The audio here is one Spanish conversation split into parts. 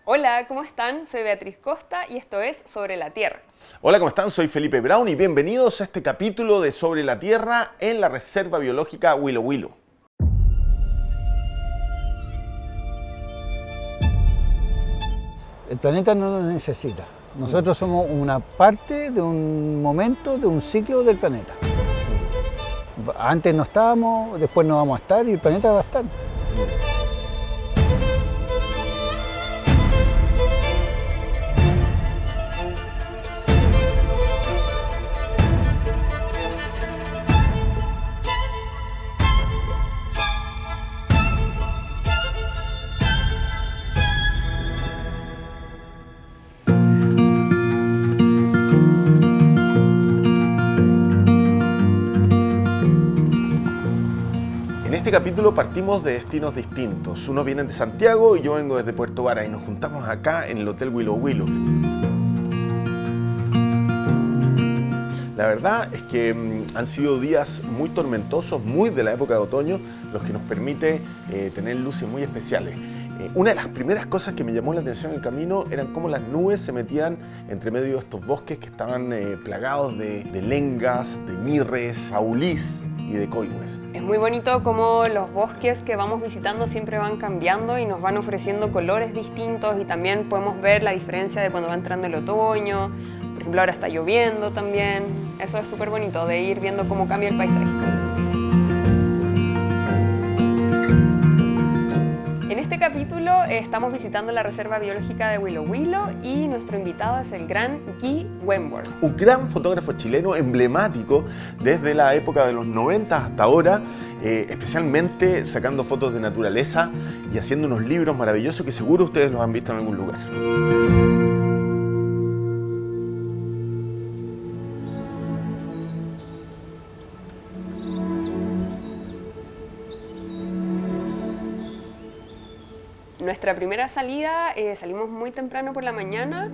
Hola, ¿cómo están? Soy Beatriz Costa y esto es Sobre la Tierra. Hola, ¿cómo están? Soy Felipe Brown y bienvenidos a este capítulo de Sobre la Tierra en la Reserva Biológica Willow Willow. El planeta no nos necesita. Nosotros somos una parte de un momento, de un ciclo del planeta. Antes no estábamos, después no vamos a estar y el planeta va a estar. En este capítulo partimos de destinos distintos. Unos vienen de Santiago y yo vengo desde Puerto Vara y nos juntamos acá en el Hotel Willow Willow. La verdad es que han sido días muy tormentosos, muy de la época de otoño, los que nos permite tener luces muy especiales. Una de las primeras cosas que me llamó la atención en el camino eran cómo las nubes se metían entre medio de estos bosques que estaban plagados de lengas, de mirres, raulís y de coihues. Es muy bonito cómo los bosques que vamos visitando siempre van cambiando y nos van ofreciendo colores distintos y también podemos ver la diferencia de cuando va entrando el otoño. Por ejemplo, ahora está lloviendo también. Eso es súper bonito de ir viendo cómo cambia el paisaje. En este capítulo estamos visitando la Reserva Biológica de Willow Willow y nuestro invitado es el gran Guy Wentworth. Un gran fotógrafo chileno emblemático desde la época de los 90 hasta ahora, especialmente sacando fotos de naturaleza y haciendo unos libros maravillosos que seguro ustedes los han visto en algún lugar. Nuestra primera salida, salimos muy temprano por la mañana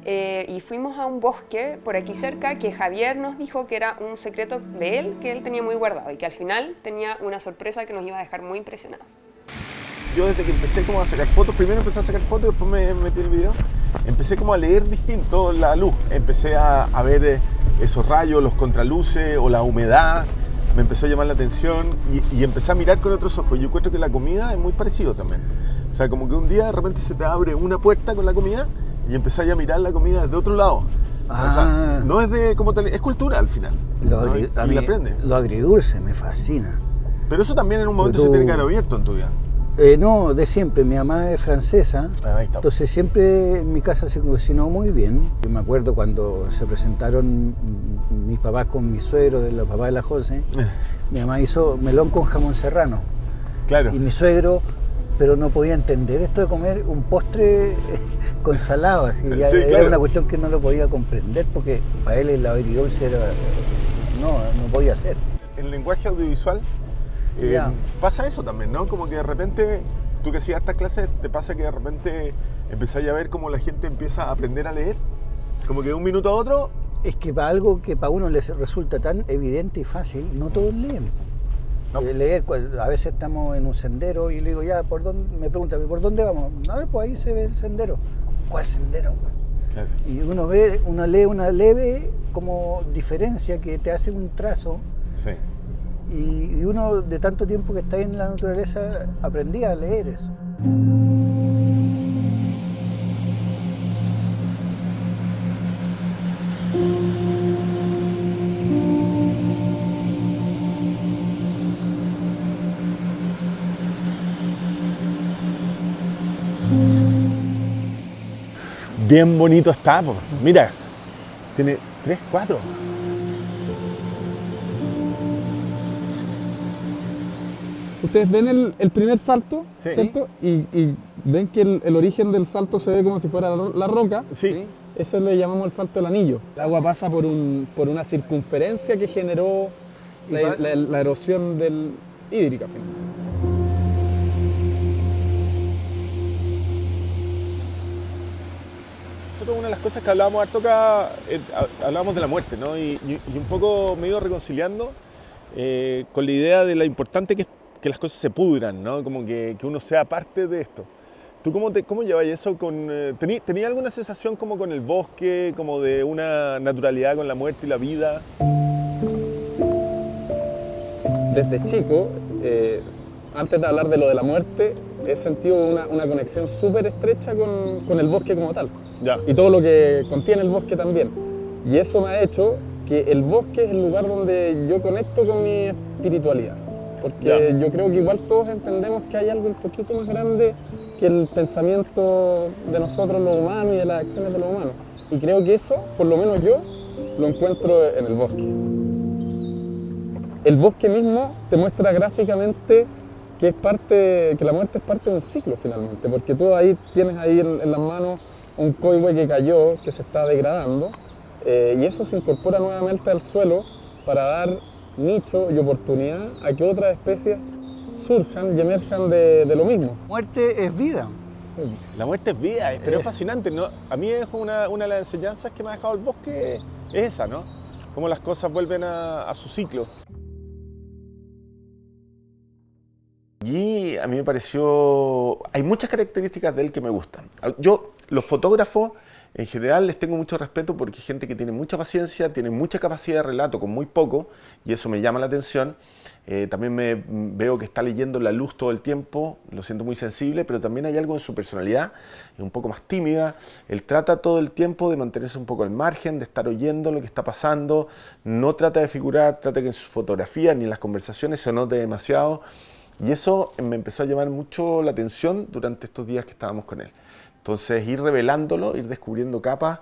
y fuimos a un bosque por aquí cerca que Javier nos dijo que era un secreto de él, que él tenía muy guardado y que al final tenía una sorpresa que nos iba a dejar muy impresionados. Yo desde que empecé como a sacar fotos, primero empecé a sacar fotos y después me metí en el video, empecé como a leer distinto la luz, empecé a ver esos rayos, los contraluces o la humedad, me empezó a llamar la atención y empecé a mirar con otros ojos. Yo encuentro que la comida es muy parecido también. O sea, como que un día de repente se te abre una puerta con la comida y empezás a mirar la comida desde otro lado. O sea, no es de como tal, es cultura al final. ¿No? Y la aprendes. Lo agridulce me fascina. Pero eso también en un momento se tiene que haber abierto en tu vida. No, de siempre. Mi mamá es francesa, Ahí está. entonces siempre en mi casa se cocinó muy bien. Yo me acuerdo cuando se presentaron mis papás con mi suegro, de los papás de la José, mi mamá hizo melón con jamón serrano. Claro. Y mi suegro, pero no podía entender esto de comer un postre con salado, así, ya Sí, era claro. una cuestión que no lo podía comprender porque para él el agridulce era, no podía ser. En el lenguaje audiovisual pasa eso también, ¿no? Como que de repente, tú que hacías estas clases, te pasa que de repente empezás a ver cómo la gente empieza a aprender a leer, como que de un minuto a otro. Es que para algo que para uno les resulta tan evidente y fácil, no todos leen. No. Leer, a veces estamos en un sendero y le digo, ya, ¿por dónde? Me pregunta, ¿por dónde vamos? No, pues ahí se ve el sendero. ¿Cuál sendero? Claro. Y uno lee una leve como diferencia que te hace un trazo. Sí. Y uno de tanto tiempo que está en la naturaleza aprendía a leer eso. Bien bonito está, po. Mira, tiene 3, 4. Ustedes ven el primer salto, Sí. ¿cierto? Y ven que el origen del salto se ve como si fuera la roca. Sí. Eso le llamamos el salto del anillo. El agua pasa por una circunferencia que generó la erosión hídrica. Nosotros una de las cosas que hablábamos harto acá, hablábamos de la muerte, ¿no? Y un poco me he ido reconciliando con la idea de lo importante que es que las cosas se pudran, ¿no? Como que uno sea parte de esto. ¿Tú cómo llevas eso con... ¿Tenías alguna sensación como con el bosque, como de una naturalidad con la muerte y la vida? Desde chico, antes de hablar de lo de la muerte, he sentido una conexión súper estrecha con el bosque como tal. Ya. Y todo lo que contiene el bosque también. Y eso me ha hecho que el bosque es el lugar donde yo conecto con mi espiritualidad. Porque Ya. yo creo que igual todos entendemos que hay algo un poquito más grande que el pensamiento de nosotros los humanos y de las acciones de los humanos. Y creo que eso, por lo menos yo, lo encuentro en el bosque. El bosque mismo te muestra gráficamente que la muerte es parte de un ciclo finalmente, porque tú ahí tienes ahí en las manos un coihue que cayó, que se está degradando, y eso se incorpora nuevamente al suelo para dar nicho y oportunidad a que otras especies surjan y emerjan de lo mismo. Muerte es vida. La muerte es vida, pero es fascinante, ¿no? A mí es una de las enseñanzas que me ha dejado el bosque, es esa, ¿no? Cómo las cosas vuelven a su ciclo. Y a mí me pareció... Hay muchas características de él que me gustan. Yo, los fotógrafos, en general, les tengo mucho respeto porque hay gente que tiene mucha paciencia, tiene mucha capacidad de relato con muy poco, y eso me llama la atención. También veo que está leyendo la luz todo el tiempo, lo siento muy sensible, pero también hay algo en su personalidad, es un poco más tímida. Él trata todo el tiempo de mantenerse un poco al margen, de estar oyendo lo que está pasando, no trata de figurar, trata que en sus fotografías ni en las conversaciones se note demasiado. Y eso me empezó a llamar mucho la atención durante estos días que estábamos con él. Entonces, ir revelándolo, ir descubriendo capas,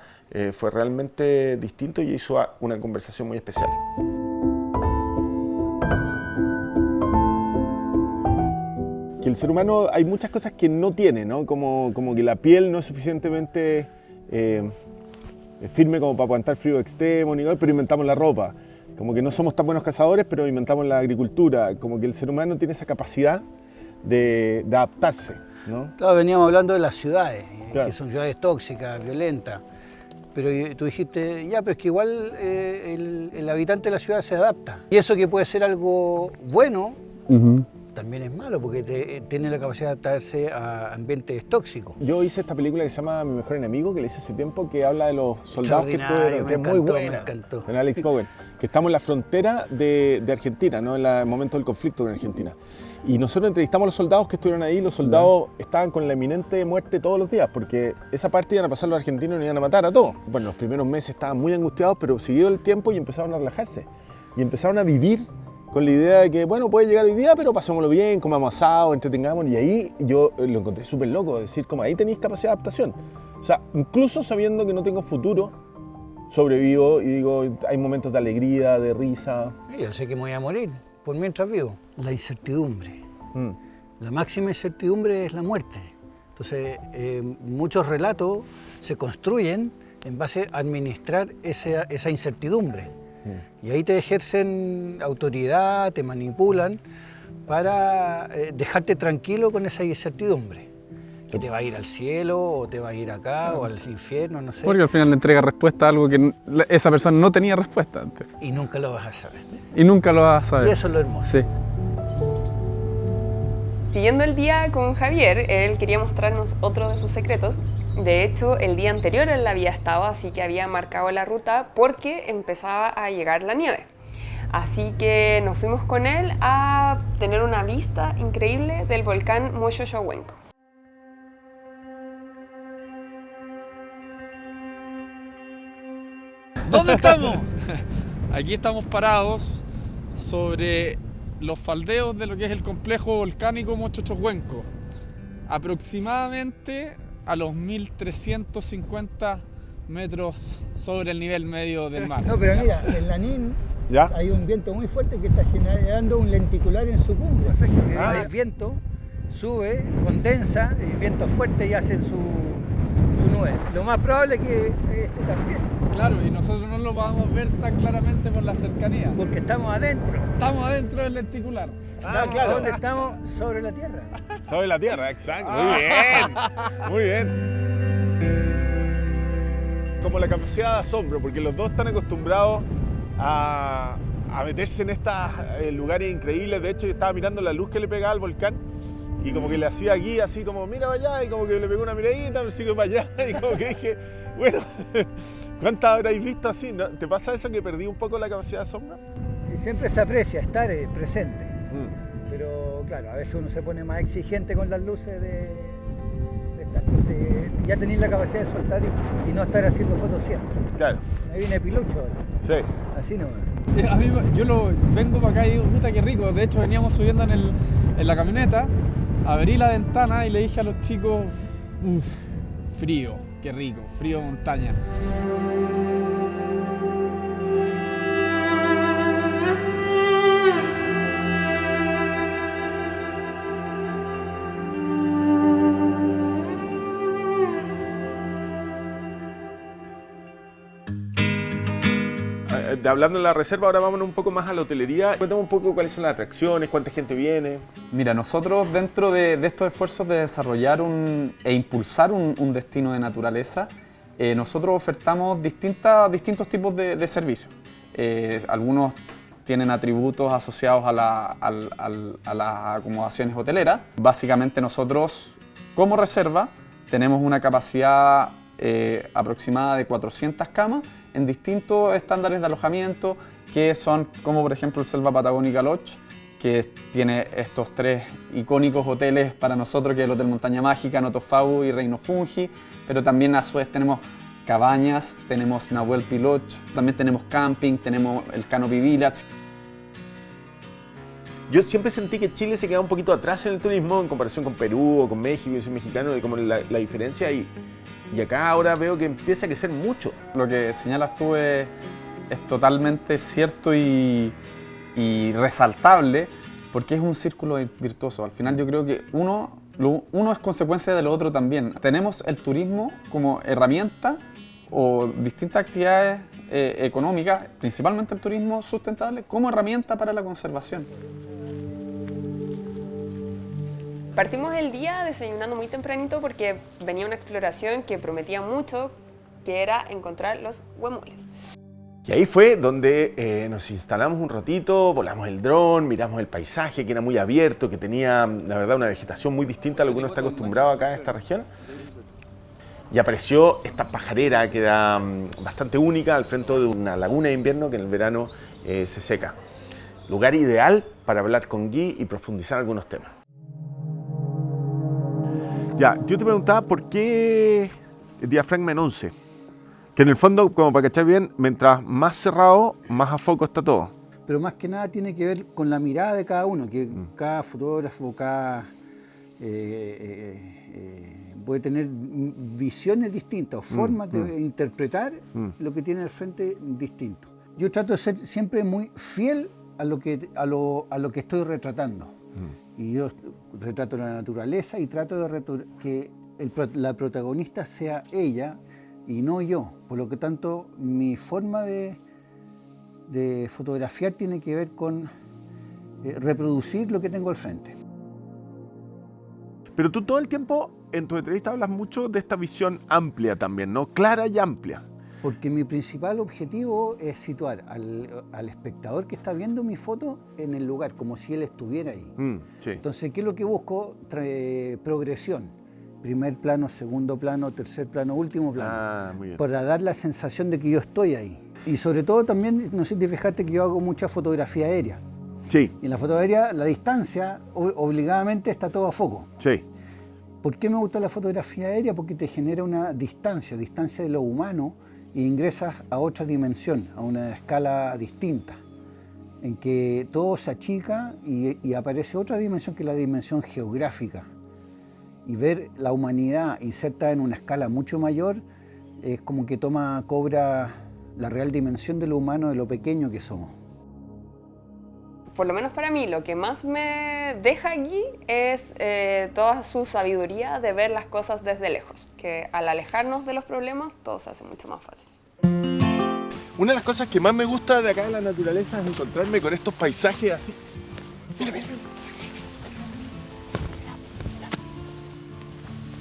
fue realmente distinto y hizo una conversación muy especial. Que el ser humano, hay muchas cosas que no tiene, ¿no? Como que la piel no es suficientemente firme como para aguantar frío extremo, pero inventamos la ropa. Como que no somos tan buenos cazadores, pero inventamos la agricultura. Como que el ser humano tiene esa capacidad de adaptarse, ¿no? Claro, veníamos hablando de las ciudades, Claro. que son ciudades tóxicas, violentas. Pero tú dijiste, ya, pero es que igual el habitante de la ciudad se adapta. Y eso que puede ser algo bueno, también es malo, porque tiene la capacidad de adaptarse a ambientes tóxicos. Yo hice esta película que se llama Mi Mejor Enemigo, que la hice hace tiempo, que habla de los soldados que Extraordinario, estuvieron, que es me muy encantó, buena, me encantó. con Alex Bowen, que estamos en la frontera de Argentina, ¿no? En el momento del conflicto con Argentina. Y nosotros entrevistamos a los soldados que estuvieron ahí, los soldados estaban con la inminente muerte todos los días, porque esa parte iban a pasar los argentinos y nos iban a matar a todos. Bueno, los primeros meses estaban muy angustiados, pero siguió el tiempo y empezaron a relajarse. Y empezaron a vivir con la idea de que, bueno, puede llegar hoy día, pero pasémoslo bien, comamos asado, entretengamos. Y ahí yo lo encontré súper loco, decir, como ahí tenéis capacidad de adaptación. O sea, incluso sabiendo que no tengo futuro, sobrevivo y digo, hay momentos de alegría, de risa. Yo sé que me voy a morir, por mientras vivo. La incertidumbre. La máxima incertidumbre es la muerte. Entonces, muchos relatos se construyen en base a administrar esa incertidumbre. Y ahí te ejercen autoridad, te manipulan para dejarte tranquilo con esa incertidumbre. Que te va a ir al cielo, o te va a ir acá, o al infierno, no sé. Porque al final le entrega respuesta a algo que esa persona no tenía respuesta antes. Y nunca lo vas a saber. Y nunca lo vas a saber. Y eso es lo hermoso. Sí. Siguiendo el día con Javier, él quería mostrarnos otro de sus secretos. De hecho, el día anterior él había estado, así que había marcado la ruta porque empezaba a llegar la nieve. Así que nos fuimos con él a tener una vista increíble del volcán Moshoshowenko. ¿Dónde estamos? Aquí estamos parados sobre los faldeos de lo que es el complejo volcánico Mochochocuenco, aproximadamente a los 1350 metros sobre el nivel medio del mar. No, pero mira, en Lanín ¿Ya? hay un viento muy fuerte que está generando un lenticular en su cumbre. El viento sube, condensa, el viento fuerte y hacen su nube. Lo más probable es que este también, Claro, y nosotros no lo vamos a ver tan claramente por la cercanía. porque estamos adentro. Estamos adentro del lenticular. claro. ¿Dónde estamos? Sobre la Tierra. Sobre la Tierra, exacto. Muy bien, muy bien. Como la capacidad de asombro, porque los dos están acostumbrados a meterse en estos lugares increíbles. De hecho, yo estaba mirando la luz que le pegaba al volcán y como que le hacía aquí así como mira para allá y como que le pegó una miradita, me sigue para allá y como que dije, bueno, ¿cuántas habréis visto así? ¿No? ¿Te pasa eso que perdí un poco la capacidad de asombro? Siempre se aprecia estar presente, pero claro, a veces uno se pone más exigente con las luces de estar. Entonces, ya tenéis la capacidad de soltar y no estar haciendo fotos siempre. Claro. Me viene pilucho ahora. Sí. Así nomás. A mí, vengo para acá y digo, puta, qué rico. De hecho, veníamos subiendo en la camioneta, abrí la ventana y le dije a los chicos, uff, frío, qué rico, frío de montaña. Hablando de la reserva, ahora vámonos un poco más a la hotelería. Cuéntame un poco cuáles son las atracciones, cuánta gente viene. Mira, nosotros dentro de estos esfuerzos de desarrollar e impulsar un destino de naturaleza, nosotros ofertamos distintos tipos de servicios. Algunos tienen atributos asociados a las acomodaciones hoteleras. Básicamente nosotros, como reserva, tenemos una capacidad aproximada de 400 camas en distintos estándares de alojamiento, que son como por ejemplo el Selva Patagónica Lodge, que tiene estos 3 icónicos hoteles para nosotros, que es el Hotel Montaña Mágica, Noto Fabu y Reino Fungi, pero también a su vez tenemos cabañas, tenemos Nahuel Pi Lodge, también tenemos camping, tenemos el Canopy Village. Yo siempre sentí que Chile se quedaba un poquito atrás en el turismo en comparación con Perú o con México, yo soy mexicano, de como la diferencia y acá ahora veo que empieza a crecer mucho. Lo que señalas tú es totalmente cierto y resaltable, porque es un círculo virtuoso. Al final yo creo que uno es consecuencia de lo otro también. Tenemos el turismo como herramienta o distintas actividades económicas, principalmente el turismo sustentable, como herramienta para la conservación. Partimos el día desayunando muy tempranito porque venía una exploración que prometía mucho, que era encontrar los huemules. Y ahí fue donde nos instalamos un ratito, volamos el dron, miramos el paisaje que era muy abierto, que tenía, la verdad, una vegetación muy distinta a lo que uno está acostumbrado acá en esta región. Y apareció esta pajarera que era bastante única al frente de una laguna de invierno que en el verano se seca. Lugar ideal para hablar con Guy y profundizar algunos temas. Ya, yo te preguntaba por qué el diafragma en 11. Que en el fondo, como para cachar bien, mientras más cerrado, más a foco está todo. Pero más que nada tiene que ver con la mirada de cada uno, que cada fotógrafo, puede tener visiones distintas o formas de interpretar lo que tiene al frente distinto. Yo trato de ser siempre muy fiel a lo que estoy retratando. Y yo retrato la naturaleza y trato de que la protagonista sea ella y no yo. Por lo que tanto, mi forma de fotografiar tiene que ver con reproducir lo que tengo al frente. Pero tú todo el tiempo en tu entrevista hablas mucho de esta visión amplia también, ¿no? Clara y amplia. Porque mi principal objetivo es situar al espectador que está viendo mi foto en el lugar, como si él estuviera ahí. Sí. Entonces, ¿qué es lo que busco? Progresión. Primer plano, segundo plano, tercer plano, último plano. Muy bien. Para dar la sensación de que yo estoy ahí. Y sobre todo también, no sé si te fijaste que yo hago mucha fotografía aérea. Sí. Y en la fotografía aérea, la distancia obligadamente está todo a foco. Sí. ¿Por qué me gusta la fotografía aérea? Porque te genera una distancia de lo humano, e ingresas a otra dimensión, a una escala distinta, en que todo se achica y aparece otra dimensión que es la dimensión geográfica. Y ver la humanidad inserta en una escala mucho mayor es como que cobra la real dimensión de lo humano, de lo pequeño que somos. Por lo menos para mí, lo que más me deja aquí es toda su sabiduría de ver las cosas desde lejos, que al alejarnos de los problemas todo se hace mucho más fácil. Una de las cosas que más me gusta de acá de la naturaleza es encontrarme con estos paisajes así. Mira, mira.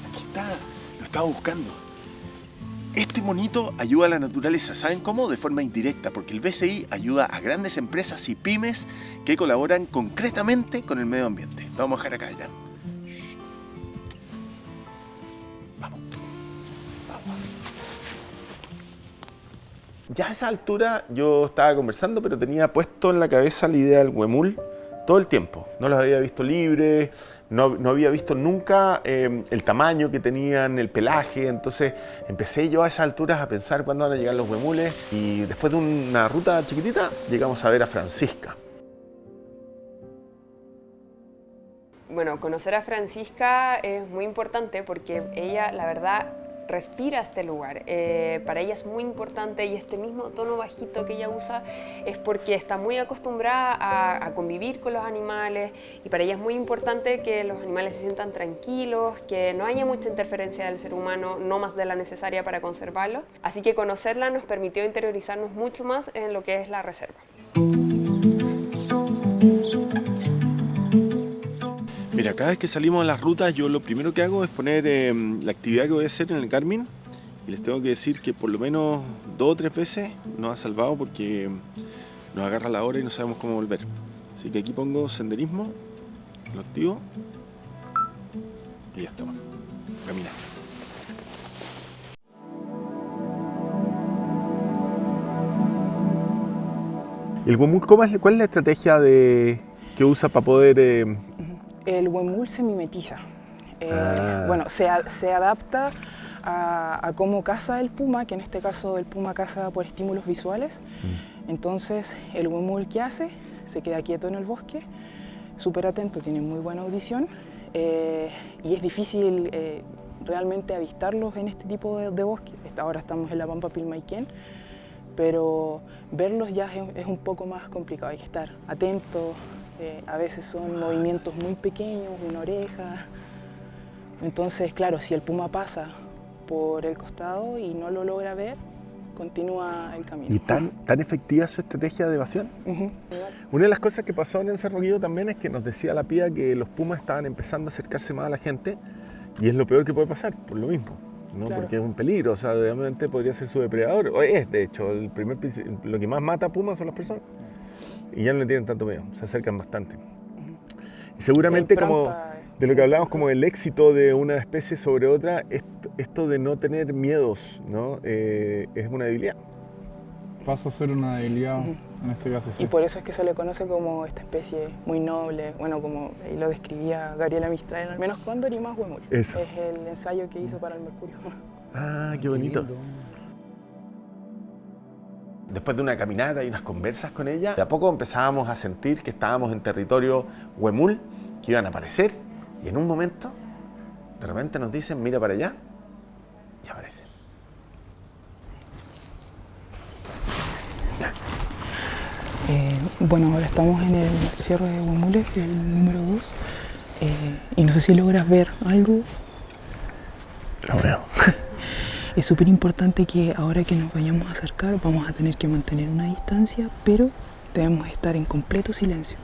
Aquí está, lo estaba buscando. Este monito ayuda a la naturaleza, ¿saben cómo? De forma indirecta, porque el BCI ayuda a grandes empresas y pymes que colaboran concretamente con el medio ambiente. Lo vamos a dejar acá ya. Ya a esa altura yo estaba conversando, pero tenía puesto en la cabeza la idea del huemul todo el tiempo. No los había visto libres, no había visto nunca el tamaño que tenían, el pelaje. Entonces empecé yo a esas alturas a pensar cuándo van a llegar los huemules, y después de una ruta chiquitita llegamos a ver a Francisca. Bueno, conocer a Francisca es muy importante porque ella, la verdad, respira este lugar. Para ella es muy importante, y este mismo tono bajito que ella usa es porque está muy acostumbrada a convivir con los animales, y para ella es muy importante que los animales se sientan tranquilos, que no haya mucha interferencia del ser humano, no más de la necesaria para conservarlos. Así que conocerla nos permitió interiorizarnos mucho más en lo que es la reserva. Mira, cada vez que salimos a las rutas, yo lo primero que hago es poner la actividad que voy a hacer en el Garmin, y les tengo que decir que por lo menos 2 o 3 veces nos ha salvado porque nos agarra la hora y no sabemos cómo volver. Así que aquí pongo senderismo, lo activo y ya estamos. Camina. ¿El huemul, cuál es la estrategia que usa para poder...? El huemul se mimetiza. Bueno, se adapta a cómo caza el puma, que en este caso el puma caza por estímulos visuales. Entonces, el huemul, ¿qué hace? Se queda quieto en el bosque, súper atento, tiene muy buena audición, y es difícil realmente avistarlos en este tipo de bosque. Ahora estamos en la Pampa Pilmaiquén, pero verlos ya es un poco más complicado, hay que estar atentos. A veces son movimientos muy pequeños, una oreja. Entonces, claro, si el puma pasa por el costado y no lo logra ver, continúa el camino. ¿Y tan efectiva su estrategia de evasión? Una de las cosas que pasó en el Cerro Guido también es que nos decía la Pía que los pumas estaban empezando a acercarse más a la gente, y es lo peor que puede pasar, por lo mismo, ¿no? Claro. Porque es un peligro, o sea, realmente podría ser su depredador. O es, de hecho, lo que más mata a pumas son las personas. Y ya no le tienen tanto miedo, se acercan bastante. Y seguramente, como de lo que hablamos, como el éxito de una especie sobre otra, esto de no tener miedos, ¿no? Es una debilidad. Pasa a ser una debilidad en este caso. Sí. Y por eso es que se le conoce como esta especie muy noble, bueno, como ahí lo describía Gabriela Mistral, menos cóndor y más huemul. Eso. Es el ensayo que hizo para el Mercurio. Ah, qué bonito. Después de una caminata y unas conversas con ella, de a poco empezábamos a sentir que estábamos en territorio huemul, que iban a aparecer, y en un momento, de repente nos dicen, mira para allá, y aparecen. Bueno, ahora estamos en el cierre de huemules, el número 2, y no sé si logras ver algo. Lo veo. Es súper importante que ahora que nos vayamos a acercar vamos a tener que mantener una distancia, pero debemos estar en completo silencio.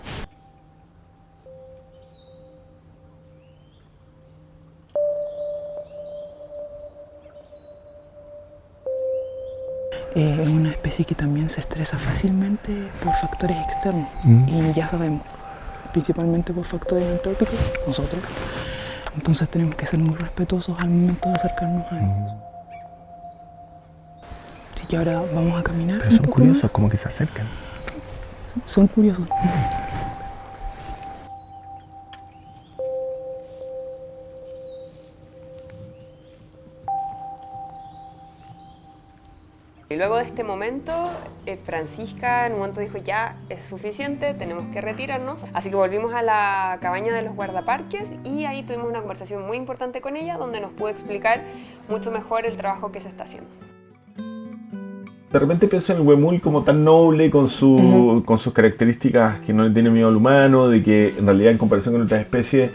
Es una especie que también se estresa fácilmente por factores externos, y ya sabemos, principalmente por factores antrópicos, nosotros. Entonces tenemos que ser muy respetuosos al momento de acercarnos a ellos. Así que ahora vamos a caminar. Pero son curiosos, como que se acercan. Son curiosos. Y luego de este momento, Francisca en un momento dijo, ya es suficiente, tenemos que retirarnos. Así que volvimos a la cabaña de los guardaparques, y ahí tuvimos una conversación muy importante con ella, donde nos pudo explicar mucho mejor el trabajo que se está haciendo. De repente pienso en el huemul como tan noble, con sus características, que no le tiene miedo al humano, de que en realidad en comparación con otras especies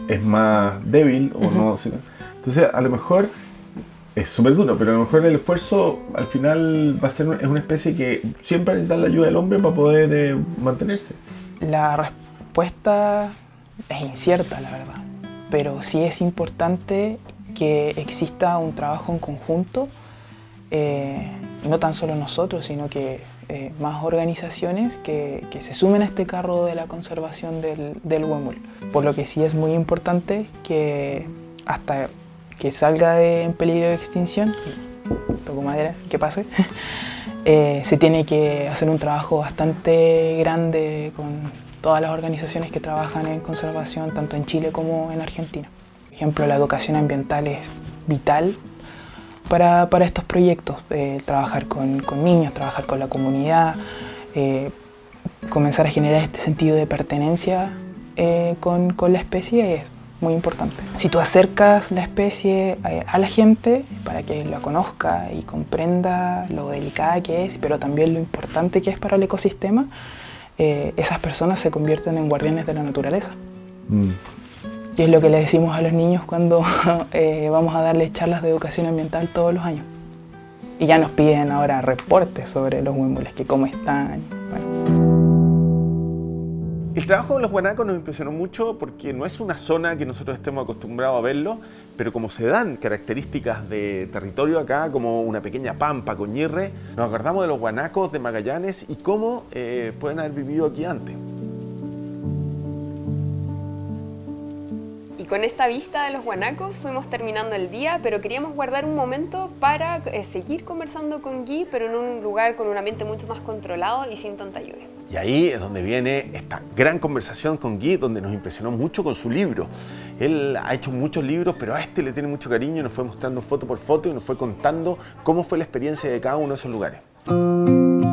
es más débil, o no. Entonces a lo mejor es súper duro, pero a lo mejor el esfuerzo al final va a ser, es una especie que siempre necesita la ayuda del hombre para poder mantenerse. La respuesta es incierta, la verdad, pero sí es importante que exista un trabajo en conjunto, no tan solo nosotros, sino que más organizaciones que se sumen a este carro de la conservación del huemul. Por lo que sí es muy importante que hasta que salga en peligro de extinción, toco madera, que pase, se tiene que hacer un trabajo bastante grande con todas las organizaciones que trabajan en conservación, tanto en Chile como en Argentina. Por ejemplo, la educación ambiental es vital para estos proyectos, trabajar con niños, trabajar con la comunidad, comenzar a generar este sentido de pertenencia con la especie es muy importante. Si tú acercas la especie a la gente para que la conozca y comprenda lo delicada que es, pero también lo importante que es para el ecosistema, esas personas se convierten en guardianes de la naturaleza. Y es lo que le decimos a los niños cuando vamos a darles charlas de educación ambiental todos los años. Y ya nos piden ahora reportes sobre los huemules, que cómo están. Bueno. El trabajo de los guanacos nos impresionó mucho porque no es una zona que nosotros estemos acostumbrados a verlo, pero como se dan características de territorio acá, como una pequeña pampa con ñirre, nos acordamos de los guanacos de Magallanes y cómo pueden haber vivido aquí antes. Y con esta vista de los guanacos fuimos terminando el día, pero queríamos guardar un momento para seguir conversando con Guy, pero en un lugar con un ambiente mucho más controlado y sin tanta lluvia. Y ahí es donde viene esta gran conversación con Guy, donde nos impresionó mucho con su libro. Él ha hecho muchos libros, pero a este le tiene mucho cariño, nos fue mostrando foto por foto y nos fue contando cómo fue la experiencia de cada uno de esos lugares. Como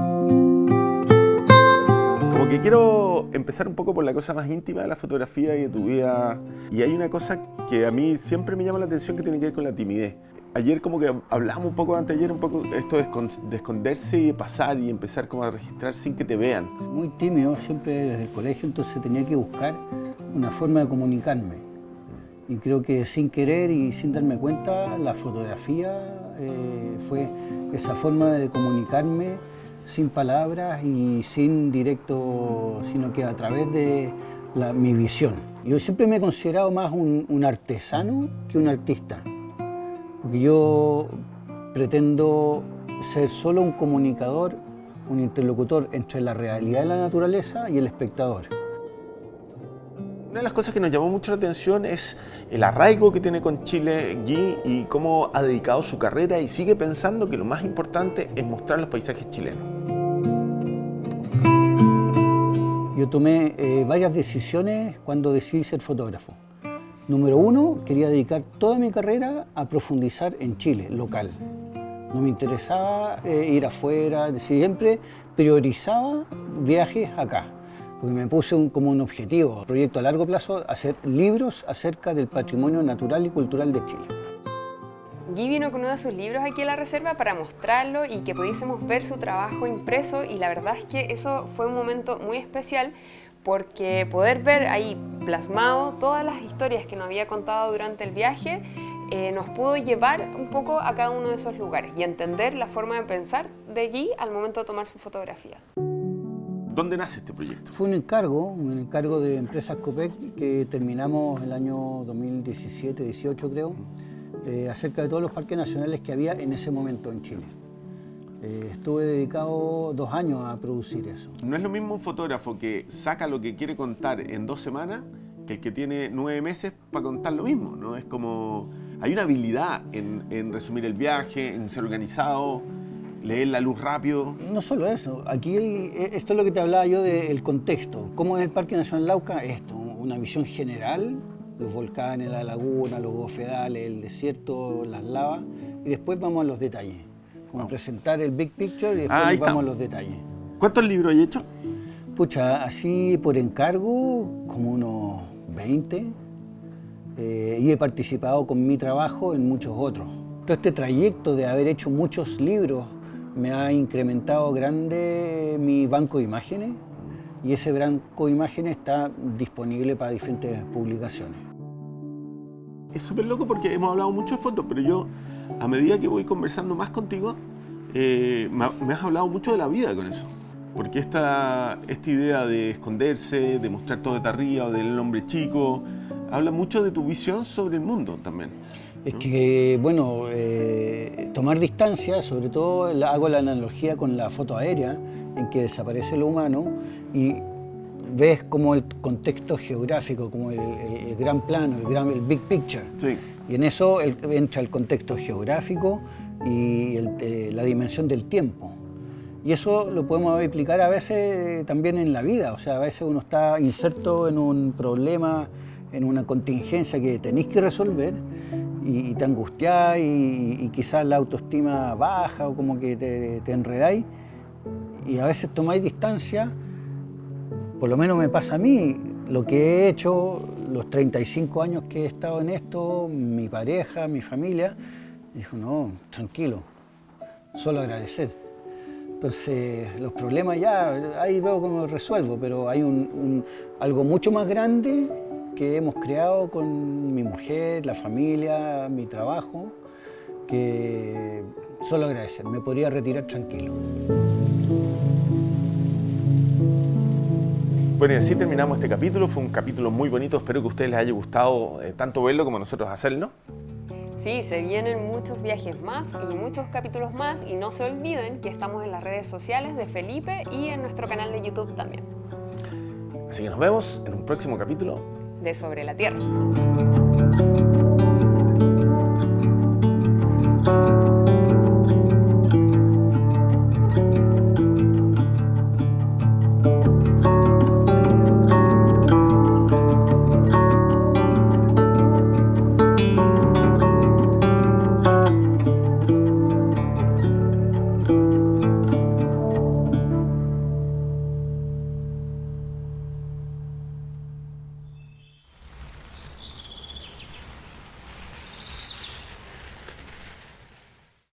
que quiero empezar un poco por la cosa más íntima de la fotografía y de tu vida. Y hay una cosa que a mí siempre me llama la atención que tiene que ver con la timidez. Ayer como que hablamos un poco, anteayer un poco, esto de esconderse y de pasar y empezar como a registrar sin que te vean. Muy tímido siempre desde el colegio, entonces tenía que buscar una forma de comunicarme. Y creo que sin querer y sin darme cuenta, la fotografía fue esa forma de comunicarme sin palabras y sin directo, sino que a través de mi visión. Yo siempre me he considerado más un artesano que un artista, porque yo pretendo ser solo un comunicador, un interlocutor entre la realidad de la naturaleza y el espectador. Una de las cosas que nos llamó mucho la atención es el arraigo que tiene con Chile Guy y cómo ha dedicado su carrera y sigue pensando que lo más importante es mostrar los paisajes chilenos. Yo tomé varias decisiones cuando decidí ser fotógrafo. Número uno, quería dedicar toda mi carrera a profundizar en Chile, local. No me interesaba ir afuera, siempre priorizaba viajes acá, porque me puse como un objetivo, un proyecto a largo plazo, hacer libros acerca del patrimonio natural y cultural de Chile. Guy vino con uno de sus libros aquí a la reserva para mostrarlo y que pudiésemos ver su trabajo impreso, y la verdad es que eso fue un momento muy especial porque poder ver ahí plasmado todas las historias que nos había contado durante el viaje nos pudo llevar un poco a cada uno de esos lugares y entender la forma de pensar de Guy al momento de tomar sus fotografías. ¿Dónde nace este proyecto? Fue un encargo de Empresas Copec que terminamos el año 2017-18 creo, acerca de todos los parques nacionales que había en ese momento en Chile. Estuve dedicado 2 años a producir eso. No es lo mismo un fotógrafo que saca lo que quiere contar en 2 semanas que el que tiene 9 meses para contar lo mismo, ¿no? Es como... Hay una habilidad en resumir el viaje, en ser organizado, leer la luz rápido. No solo eso, aquí esto es lo que te hablaba yo del contexto. ¿Cómo es el Parque Nacional Lauca? Esto, una visión general, los volcanes, la laguna, los bofedales, el desierto, las lavas, y después vamos a los detalles. Como presentar el big picture y después vamos a los detalles. ¿Cuántos libros hay hecho? Pucha, así por encargo, como unos 20. Y he participado con mi trabajo en muchos otros. Todo este trayecto de haber hecho muchos libros me ha incrementado grande mi banco de imágenes, y ese banco de imágenes está disponible para diferentes publicaciones. Es súper loco porque hemos hablado mucho de fotos, pero yo, a medida que voy conversando más contigo, me has hablado mucho de la vida con eso. Porque esta idea de esconderse, de mostrar todo desde arriba, del hombre chico, habla mucho de tu visión sobre el mundo también, ¿no? Es que, bueno, tomar distancia, sobre todo hago la analogía con la foto aérea, en que desaparece lo humano y ves como el contexto geográfico, como el gran plano, el big picture. Sí. Y en eso entra el contexto geográfico y la dimensión del tiempo. Y eso lo podemos aplicar a veces también en la vida. O sea, a veces uno está inserto en un problema, en una contingencia que tenéis que resolver y te angustiáis y quizás la autoestima baja o como que te enredáis y a veces tomáis distancia. Por lo menos me pasa a mí, lo que he hecho, los 35 años que he estado en esto, mi pareja, mi familia, dijo, no, tranquilo, solo agradecer. Entonces, los problemas ya, ahí veo cómo los resuelvo, pero hay algo mucho más grande que hemos creado con mi mujer, la familia, mi trabajo, que solo agradecer, me podría retirar tranquilo. Bueno, y así terminamos este capítulo. Fue un capítulo muy bonito. Espero que a ustedes les haya gustado tanto verlo como a nosotros hacerlo. Sí, se vienen muchos viajes más y muchos capítulos más. Y no se olviden que estamos en las redes sociales de Felipe y en nuestro canal de YouTube también. Así que nos vemos en un próximo capítulo de Sobre la Tierra.